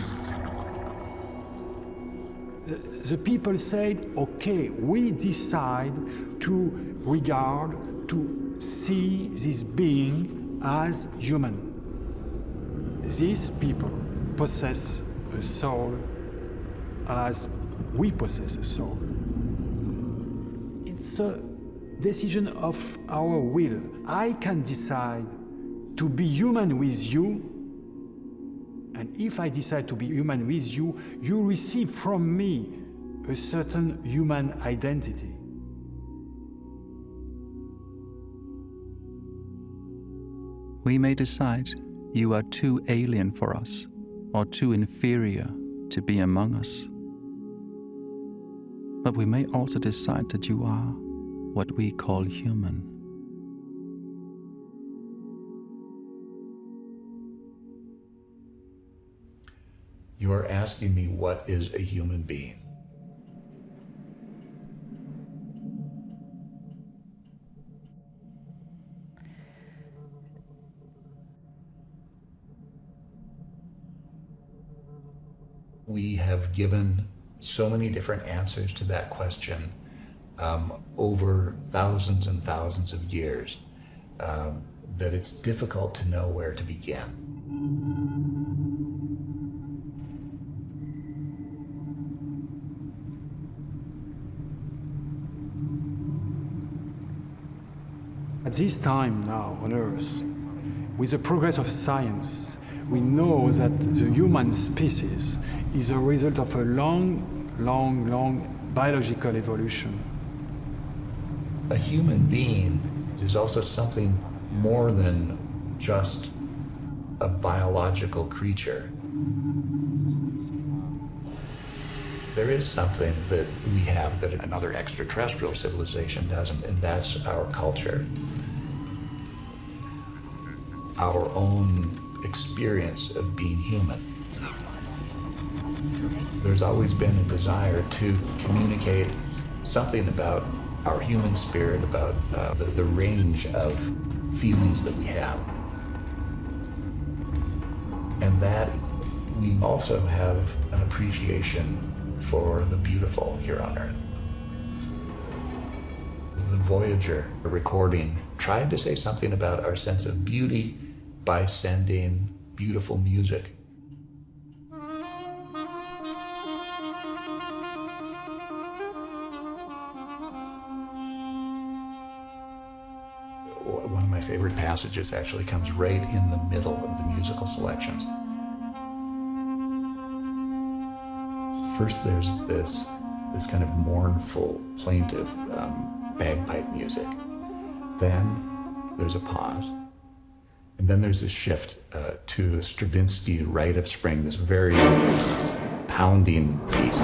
The people said, okay, we decide to regard, to see this being as human. These people possess a soul as we possess a soul. It's a decision of our will. I can decide to be human with you, and if I decide to be human with you, you receive from me a certain human identity. We may decide you are too alien for us, or too inferior to be among us. But we may also decide that you are what we call human. You are asking me what is a human being. We have given so many different answers to that question over thousands and thousands of years that it's difficult to know where to begin. At this time now on Earth, with the progress of science, we know that the human species is a result of a long biological evolution. A human being is also something more than just a biological creature. There is something that we have that another extraterrestrial civilization doesn't, and that's our culture. Our own experience of being human. There's always been a desire to communicate something about our human spirit, about the range of feelings that we have. And that we also have an appreciation for the beautiful here on Earth. The Voyager recording tried to say something about our sense of beauty by sending beautiful music. One of my favorite passages actually comes right in the middle of the musical selections. First there's this kind of mournful, plaintive bagpipe music. Then there's a pause. And then there's this shift to a Stravinsky Rite of Spring, this very pounding piece.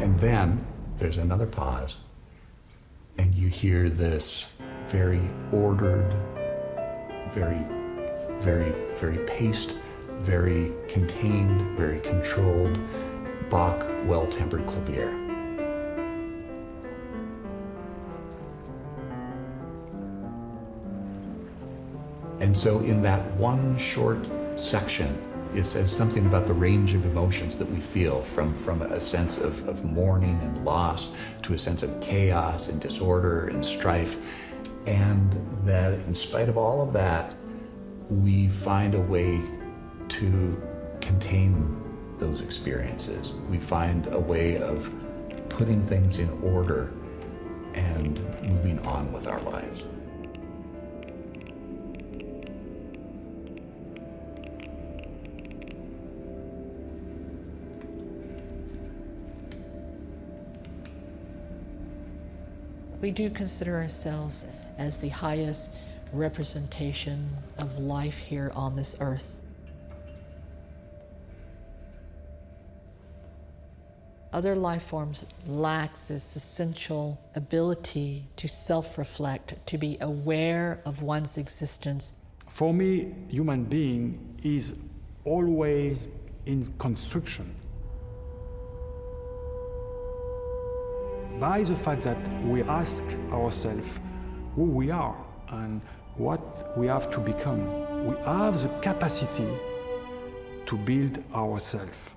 And then there's another pause, and you hear this very ordered, very paced, very contained, very controlled Bach well-tempered clavier. And And so in that one short section, it says something about the range of emotions that we feel, from a sense of mourning and loss to a sense of chaos and disorder and strife. And that in spite of all of that, we find a way to contain those experiences. We find a way of putting things in order and moving on with our lives. We do consider ourselves as the highest representation of life here on this earth. Other life forms lack this essential ability to self-reflect, to be aware of one's existence. For me, human being is always in construction. By the fact that we ask ourselves who we are and what we have to become, we have the capacity to build ourselves.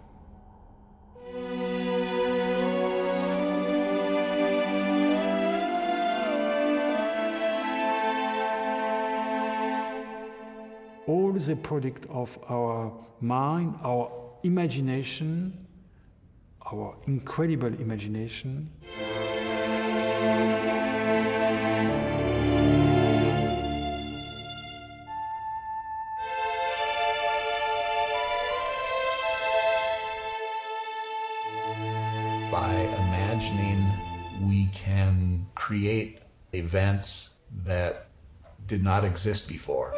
All the product of our mind, our imagination, our incredible imagination. By imagining, we can create events that did not exist before.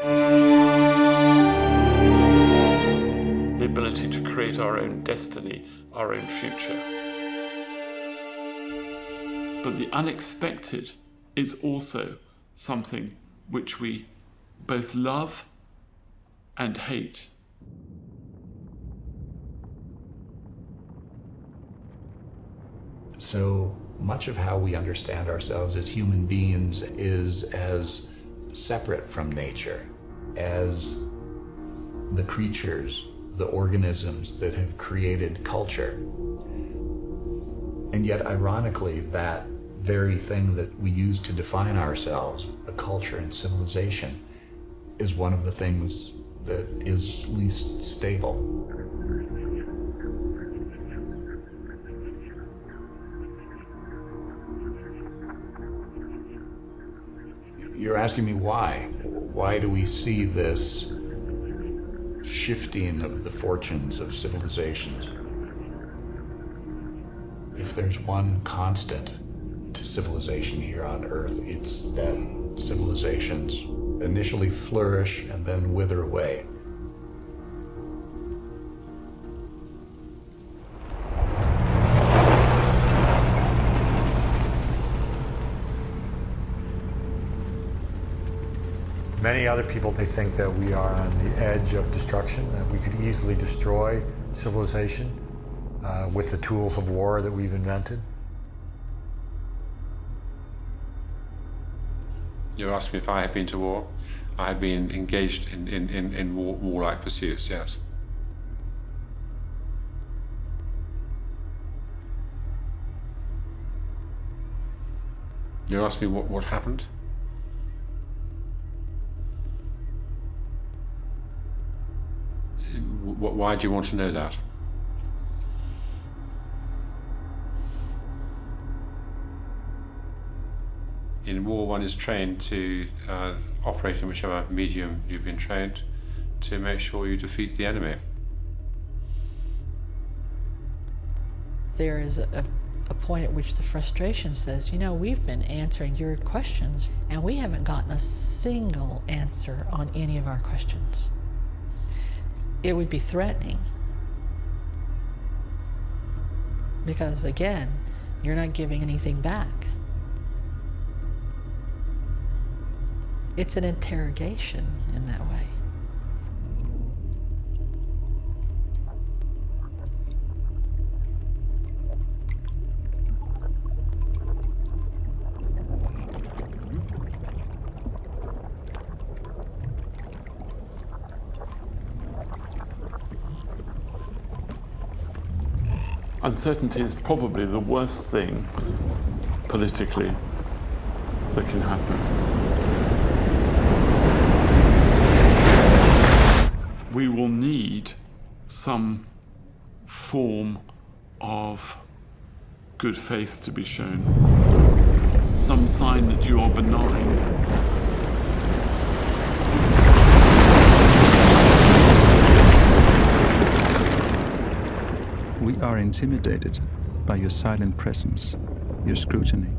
The ability to create our own destiny, our own future. But the unexpected is also something which we both love and hate. So much of how we understand ourselves as human beings is as separate from nature as the creatures, the organisms that have created culture. And yet, ironically, that very thing that we use to define ourselves, a culture and civilization, is one of the things that is least stable. You're asking me why? Why do we see this shifting of the fortunes of civilizations? If there's one constant to civilization here on Earth, it's that civilizations initially flourish and then wither away. Many other people, they think that we are on the edge of destruction, that we could easily destroy civilization with the tools of war that we've invented. You asked me if I have been to war. I have been engaged in warlike pursuits, yes. You asked me what happened? Why do you want to know that? In war, one is trained to operate in whichever medium you've been trained to make sure you defeat the enemy. There is a point at which the frustration says, you know, we've been answering your questions and we haven't gotten a single answer on any of our questions. It would be threatening. Because again, you're not giving anything back. It's an interrogation in that way. Uncertainty is probably the worst thing politically that can happen. We will need some form of good faith to be shown, some sign that you are benign. We are intimidated by your silent presence, your scrutiny.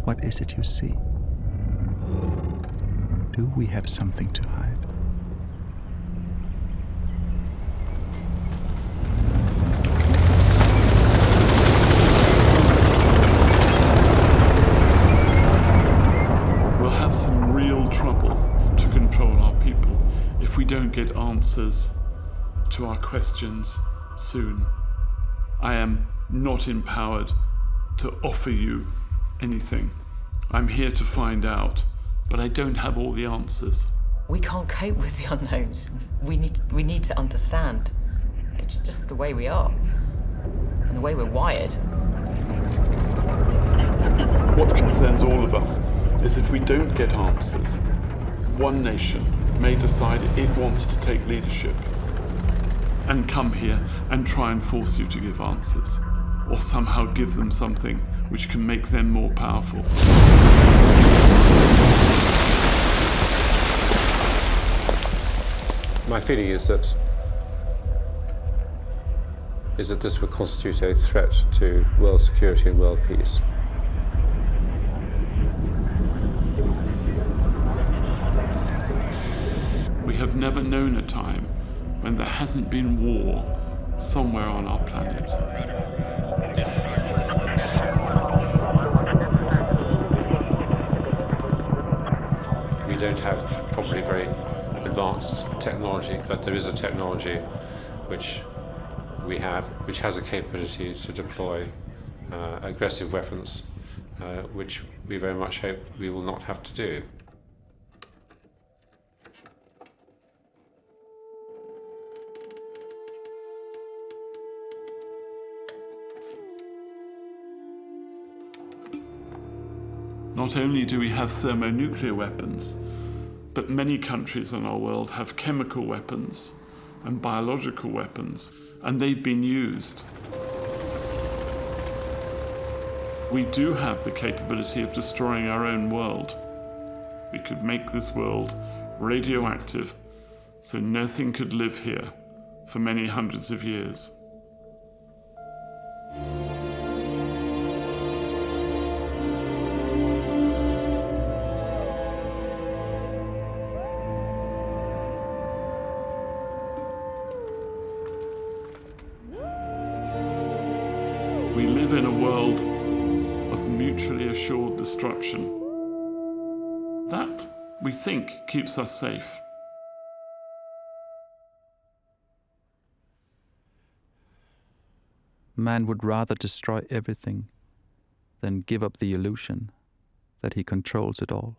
What is it you see? Do we have something to hide? We'll have some real trouble to control our people if we don't get answers to our questions soon. I am not empowered to offer you anything. I'm here to find out, but I don't have all the answers. We can't cope with the unknowns. We need to understand. It's just the way we are, and the way we're wired. What concerns all of us is if we don't get answers, one nation may decide it wants to take leadership and come here and try and force you to give answers, or somehow give them something which can make them more powerful. My feeling is that this would constitute a threat to world security and world peace. We have never known a time when there hasn't been war somewhere on our planet. We don't have probably very advanced technology, but there is a technology which we have, which has a capability to deploy aggressive weapons, which we very much hope we will not have to do. Not only do we have thermonuclear weapons, but many countries in our world have chemical weapons and biological weapons, and they've been used. We do have the capability of destroying our own world. We could make this world radioactive, so nothing could live here for many hundreds of years. We live in a world of mutually assured destruction. That, we think, keeps us safe. Man would rather destroy everything than give up the illusion that he controls it all.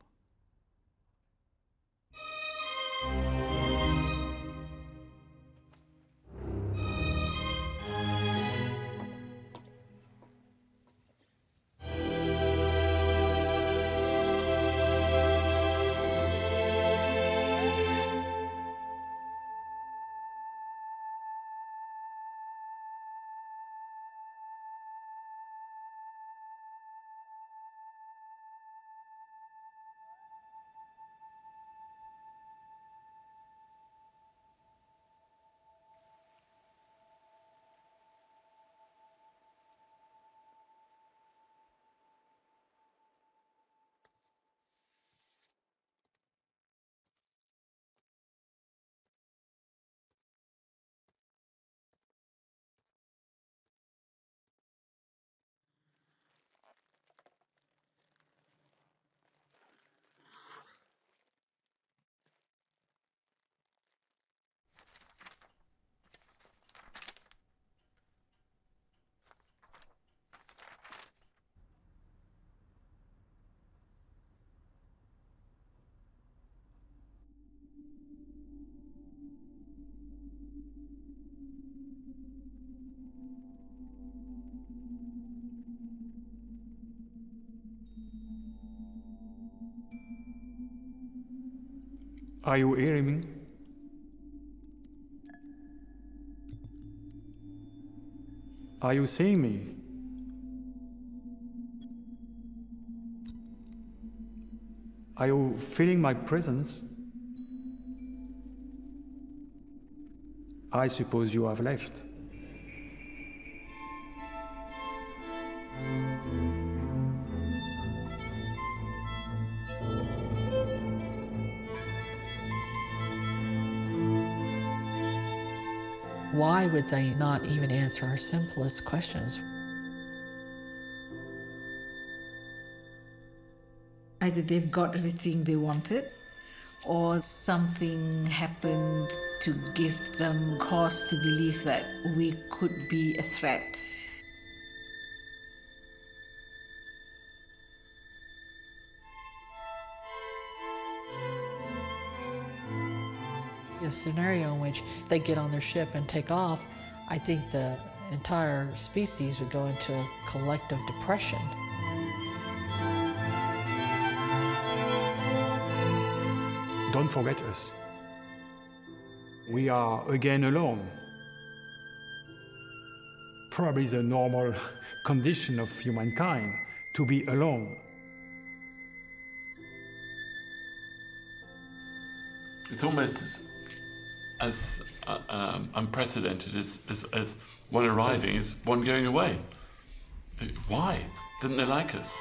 Are you hearing me? Are you seeing me? Are you feeling my presence? I suppose you have left. Why would they not even answer our simplest questions? Either they've got everything they wanted, or something happened to give them cause to believe that we could be a threat. A scenario in which they get on their ship and take off, I think the entire species would go into a collective depression. Don't forget us. We are again alone. Probably the normal condition of humankind, to be alone. It's almost as unprecedented as one arriving as one going away. Why? Didn't they like us?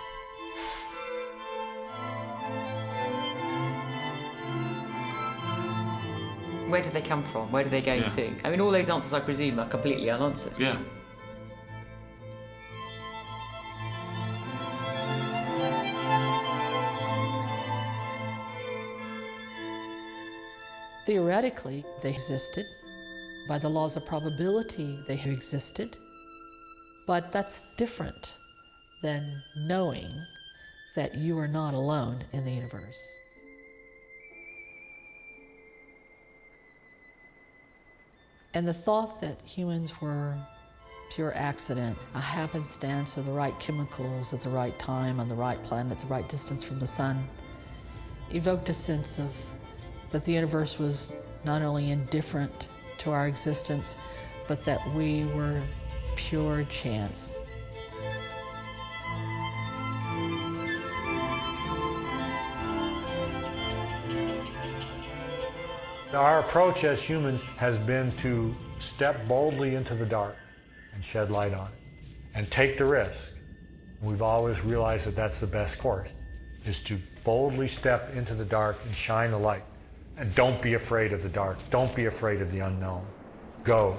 Where did they come from? Where did they go to? I mean, all those answers, I presume, are completely unanswered. Yeah. Theoretically, they existed. By the laws of probability, they have existed. But that's different than knowing that you are not alone in the universe. And the thought that humans were pure accident, a happenstance of the right chemicals at the right time on the right planet, the right distance from the sun, evoked a sense of that the universe was not only indifferent to our existence, but that we were pure chance. Our approach as humans has been to step boldly into the dark and shed light on it and take the risk. We've always realized that that's the best course, is to boldly step into the dark and shine a light. And don't be afraid of the dark. Don't be afraid of the unknown. Go.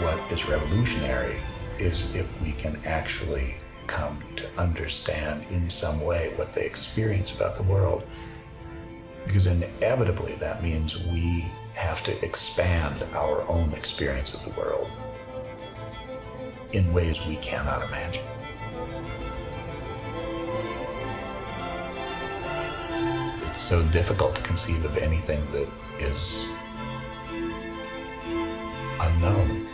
What is revolutionary is if we can actually come to understand in some way what they experience about the world. Because inevitably that means we have to expand our own experience of the world in ways we cannot imagine. It's so difficult to conceive of anything that is unknown.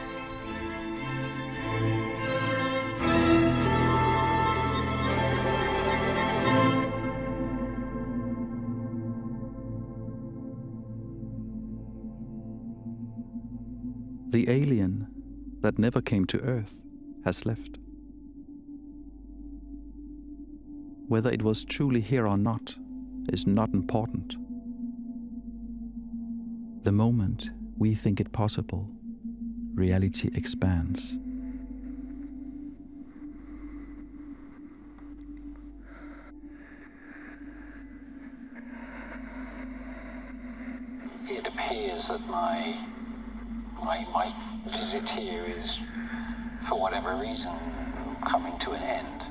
The alien that never came to Earth has left. Whether it was truly here or not is not important. The moment we think it possible, reality expands. It appears that my visit here is, for whatever reason, coming to an end.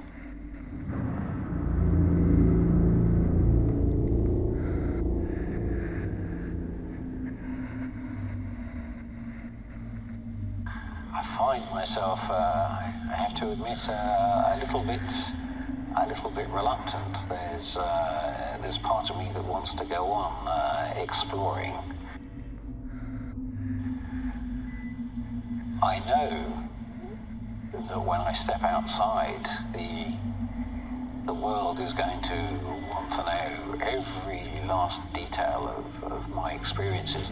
I find myself, I have to admit, a little bit reluctant. There's part of me that wants to go on exploring. I know that when I step outside, The world is going to want to know every last detail of my experiences.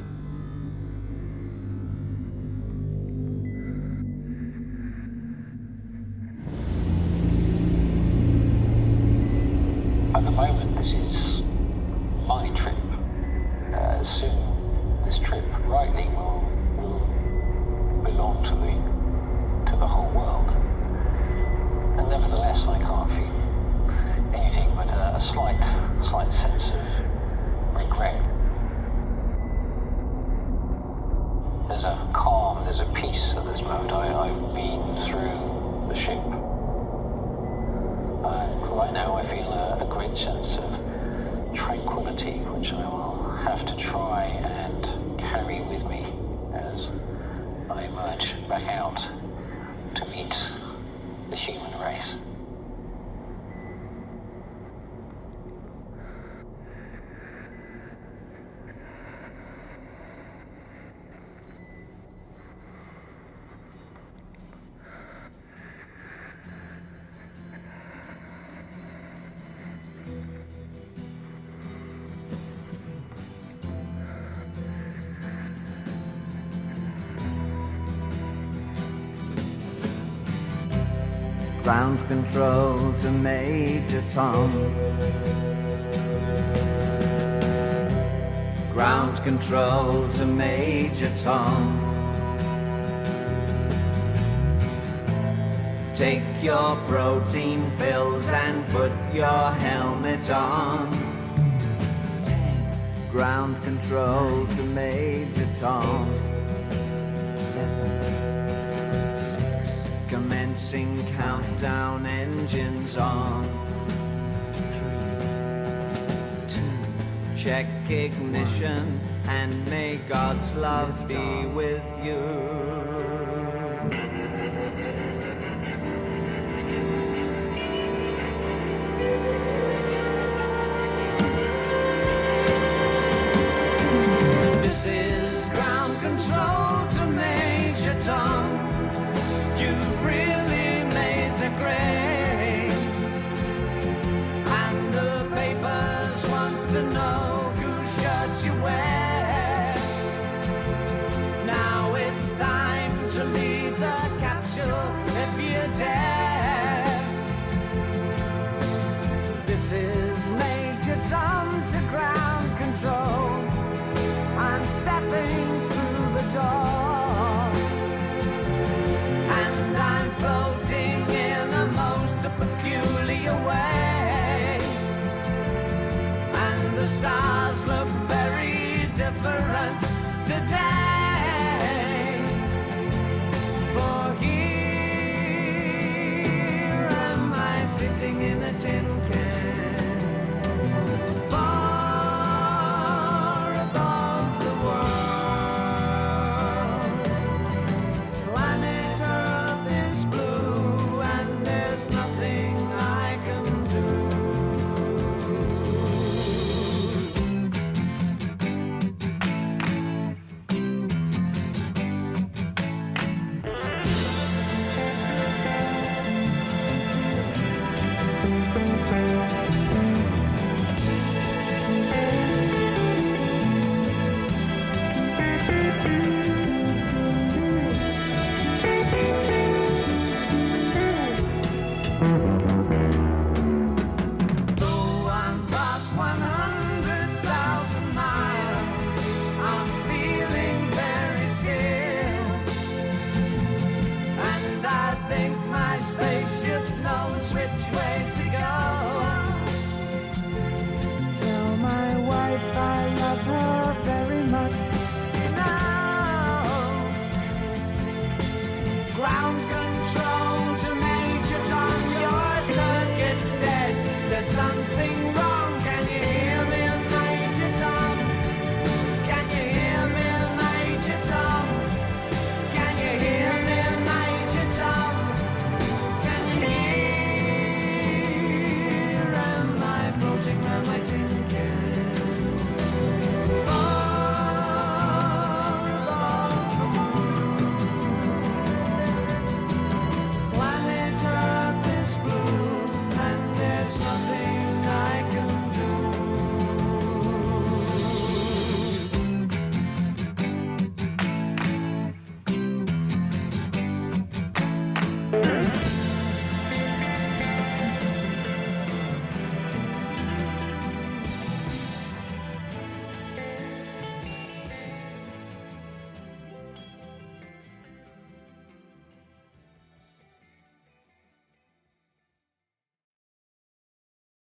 At the moment, this is my trip. Soon, this trip rightly will belong to the whole world. And nevertheless, I can't feel anything but a slight sense of regret. There's a calm, there's a peace at this moment. I've been through the ship. And right now I feel a great sense of tranquility, which I will have to try and carry with me as I emerge back out to meet the human race. Ground control to Major Tom. Ground control to Major Tom. Take your protein pills and put your helmet on. Ground control to Major Tom. 7, 6. Commencing countdown, engines on. 3, 2. Check ignition and may God's love be with you. This is ground control to Major Tom. You've really made the grade, and the papers want to know whose shirts you wear. Now it's time to leave the capsule if you dare. This is Major Tom to ground control. I'm stepping through the door, and I'm floating in a most peculiar way, and the stars look very different today. For here am I sitting in a tin can,